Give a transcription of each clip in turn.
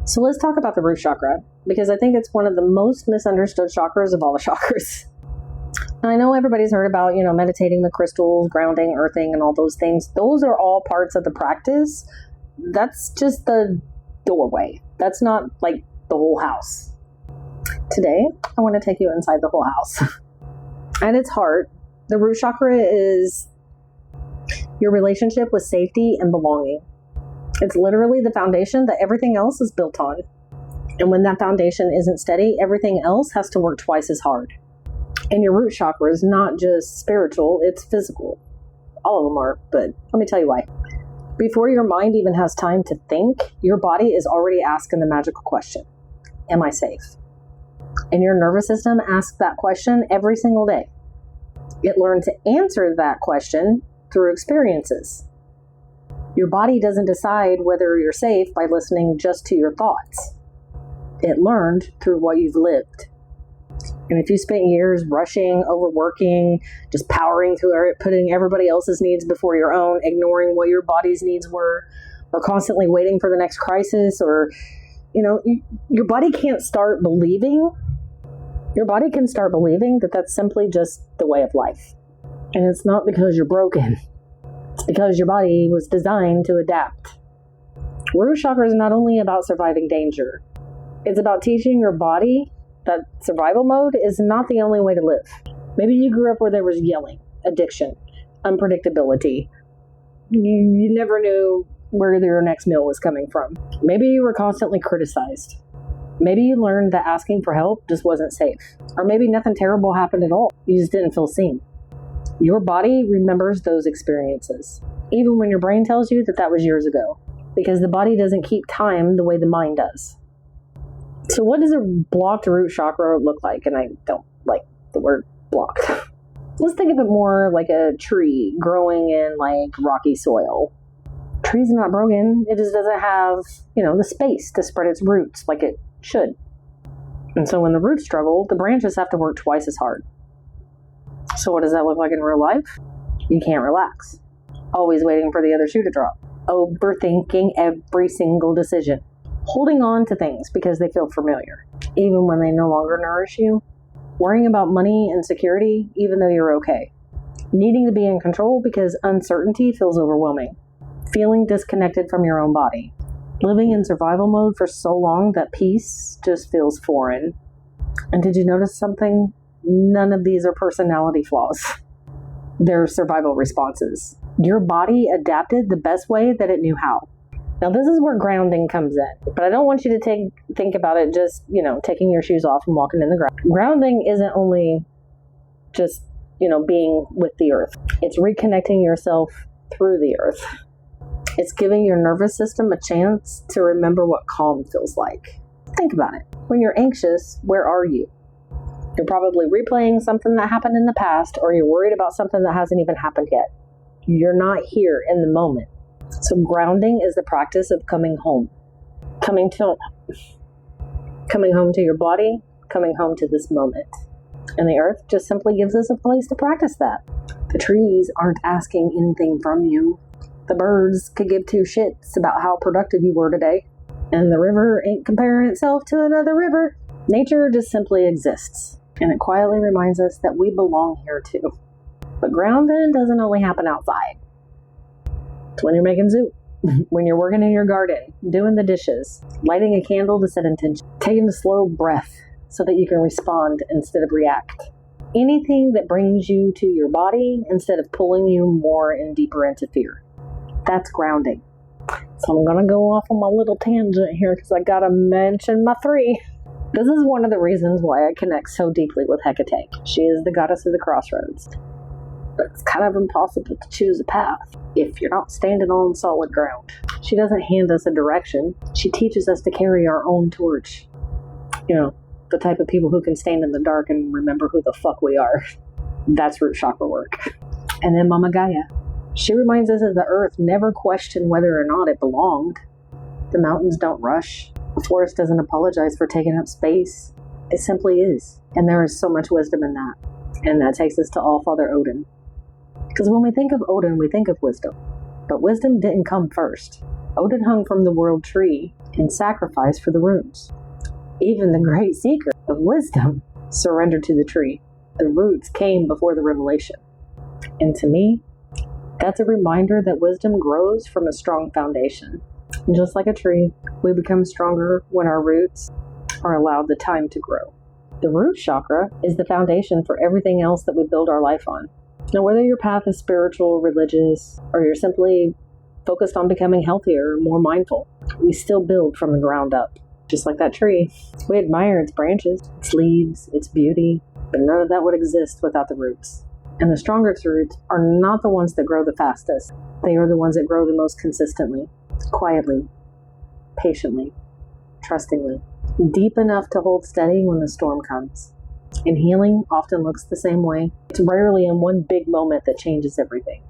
So let's talk about the root chakra, because I think it's one of the most misunderstood chakras of all the chakras. I know everybody's heard about, meditating the crystals, grounding, earthing, and all those things. Those are all parts of the practice. That's just the doorway. That's not like the whole house. Today, I want to take you inside the whole house. At its heart, the root chakra is your relationship with safety and belonging. It's literally the foundation that everything else is built on. And when that foundation isn't steady, everything else has to work twice as hard. And your root chakra is not just spiritual, it's physical. All of them are, but let me tell you why. Before your mind even has time to think, your body is already asking the magical question, am I safe? And your nervous system asks that question every single day. It learned to answer that question through experiences. Your body doesn't decide whether you're safe by listening just to your thoughts. It learned through what you've lived. And if you spent years rushing, overworking, just powering through it, putting everybody else's needs before your own, ignoring what your body's needs were, or constantly waiting for the next crisis, or, your body can't start believing. Your body can start believing that that's simply just the way of life. And it's not because you're broken. It's because your body was designed to adapt. Root chakra is not only about surviving danger. It's about teaching your body that survival mode is not the only way to live. Maybe you grew up where there was yelling, addiction, unpredictability. You never knew where your next meal was coming from. Maybe you were constantly criticized. Maybe you learned that asking for help just wasn't safe. Or maybe nothing terrible happened at all. You just didn't feel seen. Your body remembers those experiences, even when your brain tells you that was years ago, because the body doesn't keep time the way the mind does. So what does a blocked root chakra look like? And I don't like the word blocked. Let's think of it more like a tree growing in rocky soil. Tree's not broken. It just doesn't have, the space to spread its roots like it should. And so when the roots struggle, the branches have to work twice as hard. So what does that look like in real life? You can't relax. Always waiting for the other shoe to drop. Overthinking every single decision. Holding on to things because they feel familiar, even when they no longer nourish you. Worrying about money and security, even though you're okay. Needing to be in control because uncertainty feels overwhelming. Feeling disconnected from your own body. Living in survival mode for so long that peace just feels foreign. And did you notice something? None of these are personality flaws. They're survival responses. Your body adapted the best way that it knew how. Now, this is where grounding comes in. But I don't want you to think about it just, taking your shoes off and walking in the ground. Grounding isn't only just, being with the earth. It's reconnecting yourself through the earth. It's giving your nervous system a chance to remember what calm feels like. Think about it. When you're anxious, where are you? You're probably replaying something that happened in the past, or you're worried about something that hasn't even happened yet. You're not here in the moment. So grounding is the practice of coming home. Coming home to your body, coming home to this moment. And the earth just simply gives us a place to practice that. The trees aren't asking anything from you. The birds could give two shits about how productive you were today. And the river ain't comparing itself to another river. Nature just simply exists. And it quietly reminds us that we belong here too. But grounding doesn't only happen outside. It's when you're making soup, when you're working in your garden, doing the dishes, lighting a candle to set intention, taking a slow breath so that you can respond instead of react. Anything that brings you to your body instead of pulling you more and deeper into fear. That's grounding. So I'm going to go off on my little tangent here because I got to mention my 3. This is one of the reasons why I connect so deeply with Hecate. She is the goddess of the crossroads. But it's kind of impossible to choose a path if you're not standing on solid ground. She doesn't hand us a direction. She teaches us to carry our own torch. The type of people who can stand in the dark and remember who the fuck we are. That's root chakra work. And then Mama Gaia. She reminds us that the earth never questioned whether or not it belonged. The mountains don't rush. The forest doesn't apologize for taking up space. It simply is. And there is so much wisdom in that. And that takes us to All-Father Odin. Because when we think of Odin, we think of wisdom. But wisdom didn't come first. Odin hung from the world tree and sacrifice for the roots. Even the great seeker of wisdom surrendered to the tree. The roots came before the revelation. And to me, that's a reminder that wisdom grows from a strong foundation. And just like a tree, we become stronger when our roots are allowed the time to grow. The root chakra is the foundation for everything else that we build our life on. Now, whether your path is spiritual, religious, or you're simply focused on becoming healthier or more mindful, we still build from the ground up. Just like that tree, we admire its branches, its leaves, its beauty, but none of that would exist without the roots. And the strongest roots are not the ones that grow the fastest. They are the ones that grow the most consistently, quietly, patiently, trustingly, deep enough to hold steady when the storm comes. And healing often looks the same way. It's rarely in one big moment that changes everything.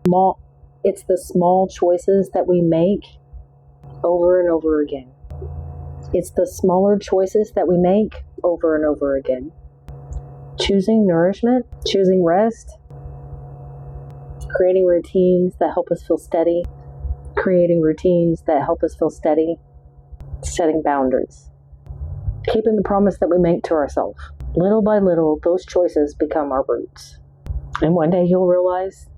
It's the small choices that we make over and over again. It's the smaller choices that we make over and over again. Choosing nourishment, choosing rest, creating routines that help us feel steady, setting boundaries, keeping the promise that we make to ourselves. Little by little, those choices become our roots. And one day you'll realize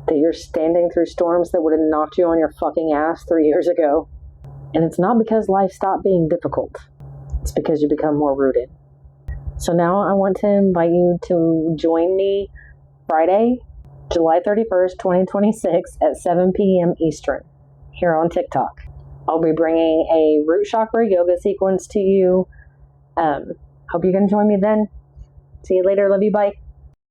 that you're standing through storms that would have knocked you on your fucking ass 3 years ago. And it's not because life stopped being difficult. It's because you become more rooted. So now I want to invite you to join me Friday, July 31st, 2026 at 7 p.m. Eastern here on TikTok. I'll be bringing a root chakra yoga sequence to you. Hope you can join me then. See you later. Love you. Bye.